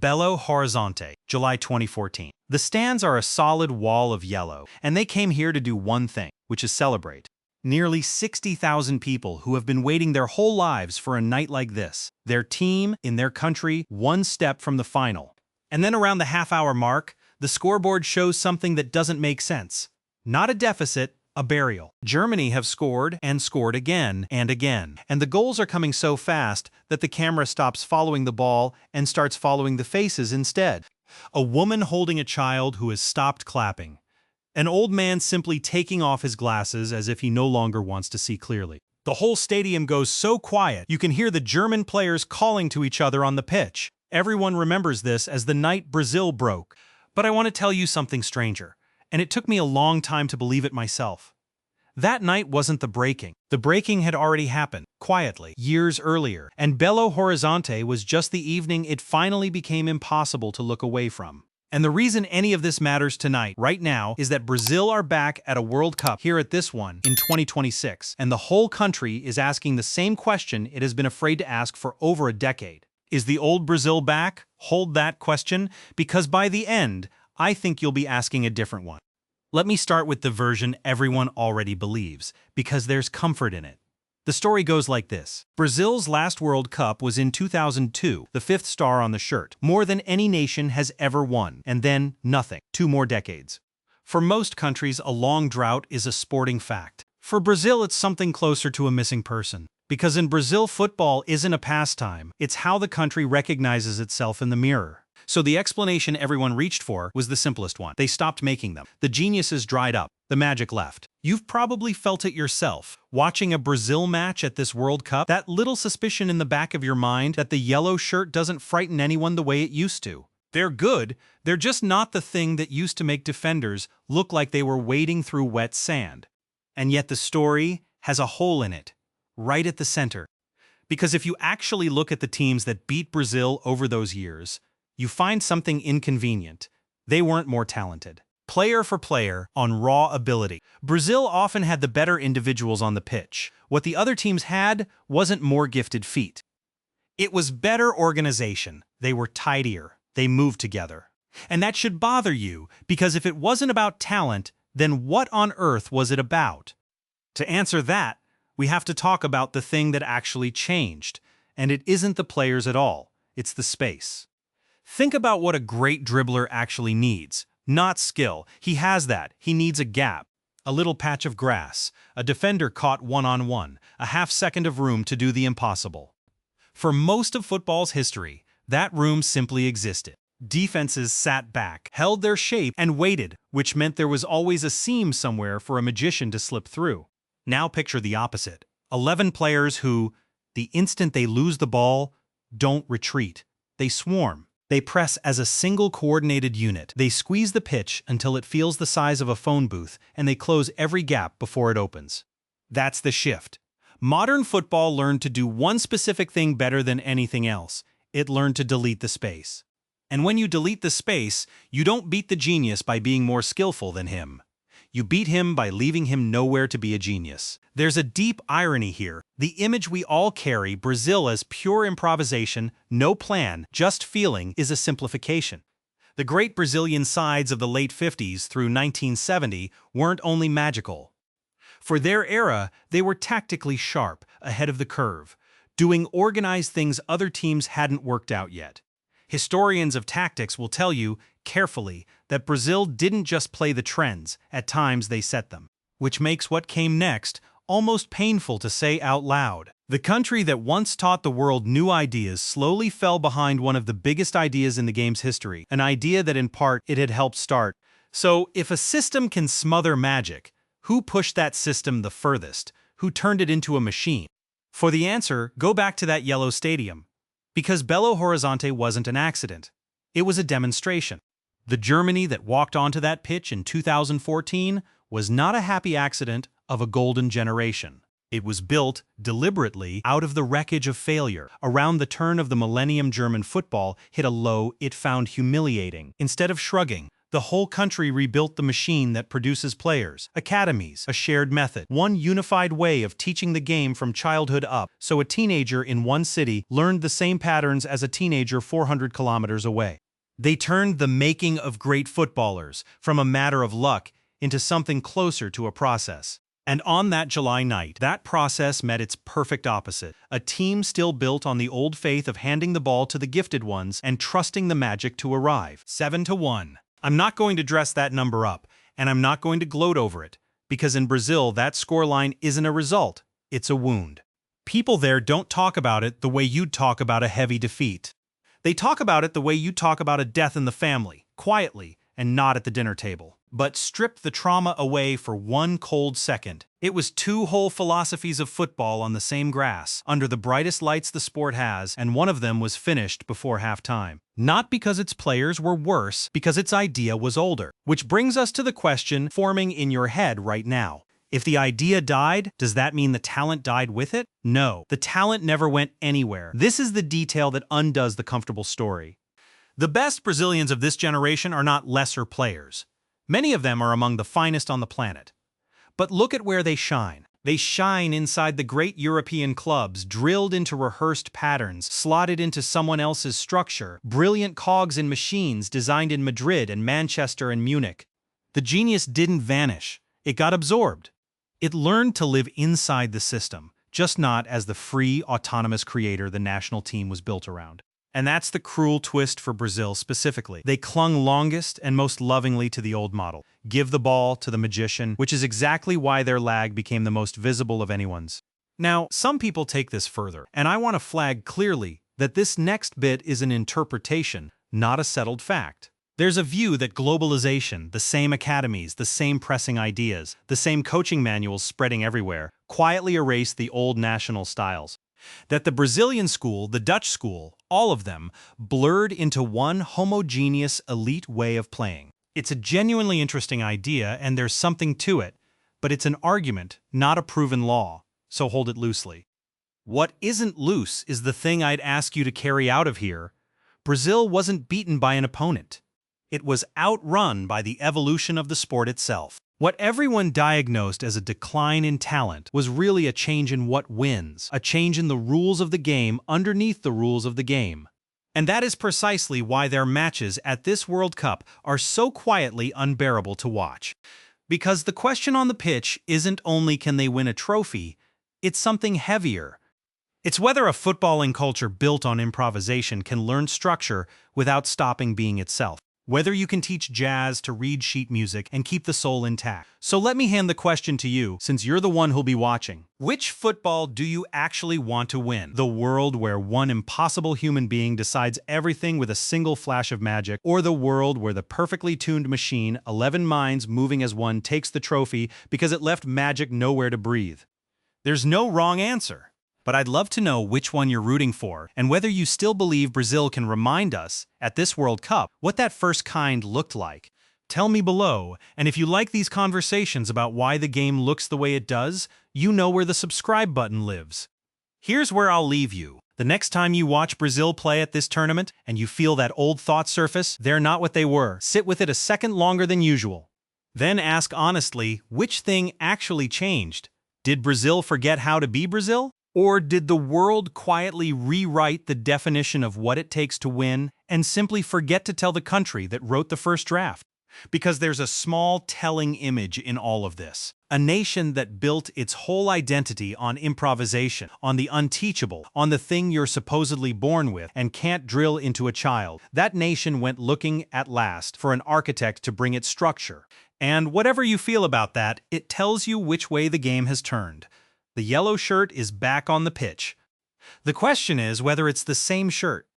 Belo Horizonte, July 2014. The stands are a solid wall of yellow, and they came here to do one thing, which is celebrate. Nearly 60,000 people who have been waiting their whole lives for a night like this. Their team, in their country, one step from the final. And then around the half-hour mark, the scoreboard shows something that doesn't make sense. Not a deficit, a burial. Germany have scored and scored again and again. And the goals are coming so fast that the camera stops following the ball and starts following the faces instead. A woman holding a child who has stopped clapping. An old man simply taking off his glasses as if he no longer wants to see clearly. The whole stadium goes so quiet you can hear the German players calling to each other on the pitch. Everyone remembers this as the night Brazil broke. But I want to tell you something stranger. And it took me a long time to believe it myself. That night wasn't the breaking. The breaking had already happened, quietly, years earlier, and Belo Horizonte was just the evening it finally became impossible to look away from. And the reason any of this matters tonight, right now, is that Brazil are back at a World Cup here at this one in 2026, and the whole country is asking the same question it has been afraid to ask for over a decade. Is the old Brazil back? Hold that question, because by the end, I think you'll be asking a different one. Let me start with the version everyone already believes, because there's comfort in it. The story goes like this. Brazil's last World Cup was in 2002, the fifth star on the shirt, more than any nation has ever won, and then nothing, 2 more decades. For most countries, a long drought is a sporting fact. For Brazil, it's something closer to a missing person. Because in Brazil, football isn't a pastime, it's how the country recognizes itself in the mirror. So the explanation everyone reached for was the simplest one. They stopped making them. The geniuses dried up. The magic left. You've probably felt it yourself. Watching a Brazil match at this World Cup, that little suspicion in the back of your mind that the yellow shirt doesn't frighten anyone the way it used to. They're good, they're just not the thing that used to make defenders look like they were wading through wet sand. And yet the story has a hole in it, right at the center. Because if you actually look at the teams that beat Brazil over those years, you find something inconvenient. They weren't more talented. Player for player, on raw ability. Brazil often had the better individuals on the pitch. What the other teams had wasn't more gifted feet. It was better organization. They were tidier. They moved together. And that should bother you, because if it wasn't about talent, then what on earth was it about? To answer that, we have to talk about the thing that actually changed. And it isn't the players at all. It's the space. Think about what a great dribbler actually needs. Not skill. He has that. He needs a gap. A little patch of grass. A defender caught one-on-one. A half-second of room to do the impossible. For most of football's history, that room simply existed. Defenses sat back, held their shape, and waited, which meant there was always a seam somewhere for a magician to slip through. Now picture the opposite. 11 players who, the instant they lose the ball, don't retreat. They swarm. They press as a single coordinated unit. They squeeze the pitch until it feels the size of a phone booth, and they close every gap before it opens. That's the shift. Modern football learned to do one specific thing better than anything else. It learned to delete the space. And when you delete the space, you don't beat the genius by being more skillful than him. You beat him by leaving him nowhere to be a genius. There's a deep irony here. The image we all carry, Brazil as pure improvisation, no plan, just feeling, is a simplification. The great Brazilian sides of the late 50s through 1970 weren't only magical. For their era, they were tactically sharp, ahead of the curve, doing organized things other teams hadn't worked out yet. Historians of tactics will tell you, carefully, that Brazil didn't just play the trends, at times they set them. Which makes what came next almost painful to say out loud. The country that once taught the world new ideas slowly fell behind one of the biggest ideas in the game's history, an idea that in part it had helped start. So, if a system can smother magic, who pushed that system the furthest? Who turned it into a machine? For the answer, go back to that yellow stadium. Because Belo Horizonte wasn't an accident. It was a demonstration. The Germany that walked onto that pitch in 2014 was not a happy accident of a golden generation. It was built, deliberately, out of the wreckage of failure. Around the turn of the millennium, German football hit a low it found humiliating. Instead of shrugging, The whole country rebuilt the machine that produces players, academies, a shared method, one unified way of teaching the game from childhood up, so a teenager in one city learned the same patterns as a teenager 400 kilometers away. They turned the making of great footballers from a matter of luck into something closer to a process. And on that July night, that process met its perfect opposite. A team still built on the old faith of handing the ball to the gifted ones and trusting the magic to arrive. 7-1. I'm not going to dress that number up, and I'm not going to gloat over it, because in Brazil that scoreline isn't a result, it's a wound. People there don't talk about it the way you'd talk about a heavy defeat. They talk about it the way you talk about a death in the family, quietly, and not at the dinner table. But strip the trauma away for one cold second. It was two whole philosophies of football on the same grass, under the brightest lights the sport has, and one of them was finished before halftime. Not because its players were worse, because its idea was older. Which brings us to the question forming in your head right now. If the idea died, does that mean the talent died with it? No, the talent never went anywhere. This is the detail that undoes the comfortable story. The best Brazilians of this generation are not lesser players. Many of them are among the finest on the planet. But look at where they shine. They shine inside the great European clubs, drilled into rehearsed patterns, slotted into someone else's structure, brilliant cogs in machines designed in Madrid and Manchester and Munich. The genius didn't vanish. It got absorbed. It learned to live inside the system, just not as the free, autonomous creator the national team was built around. And that's the cruel twist for Brazil specifically. They clung longest and most lovingly to the old model. Give the ball to the magician, which is exactly why their lag became the most visible of anyone's. Now, some people take this further, and I want to flag clearly that this next bit is an interpretation, not a settled fact. There's a view that globalization, the same academies, the same pressing ideas, the same coaching manuals spreading everywhere, quietly erased the old national styles. That the Brazilian school, the Dutch school, all of them, blurred into one homogeneous elite way of playing. It's a genuinely interesting idea, and there's something to it, but it's an argument, not a proven law, so hold it loosely. What isn't loose is the thing I'd ask you to carry out of here. Brazil wasn't beaten by an opponent. It was outrun by the evolution of the sport itself. What everyone diagnosed as a decline in talent was really a change in what wins, a change in the rules of the game underneath the rules of the game. And that is precisely why their matches at this World Cup are so quietly unbearable to watch. Because the question on the pitch isn't only can they win a trophy, it's something heavier. It's whether a footballing culture built on improvisation can learn structure without stopping being itself. Whether you can teach jazz to read sheet music and keep the soul intact. So let me hand the question to you, since you're the one who'll be watching. Which football do you actually want to win? The world where one impossible human being decides everything with a single flash of magic, or the world where the perfectly tuned machine, 11 minds moving as one, takes the trophy because it left magic nowhere to breathe? There's no wrong answer. But I'd love to know which one you're rooting for, and whether you still believe Brazil can remind us, at this World Cup, what that first kind looked like. Tell me below, and if you like these conversations about why the game looks the way it does, you know where the subscribe button lives. Here's where I'll leave you. The next time you watch Brazil play at this tournament, and you feel that old thought surface, they're not what they were. Sit with it a second longer than usual. Then ask honestly, which thing actually changed? Did Brazil forget how to be Brazil? Or did the world quietly rewrite the definition of what it takes to win and simply forget to tell the country that wrote the first draft? Because there's a small telling image in all of this. A nation that built its whole identity on improvisation, on the unteachable, on the thing you're supposedly born with and can't drill into a child. That nation went looking at last for an architect to bring its structure. And whatever you feel about that, it tells you which way the game has turned. The yellow shirt is back on the pitch. The question is whether it's the same shirt.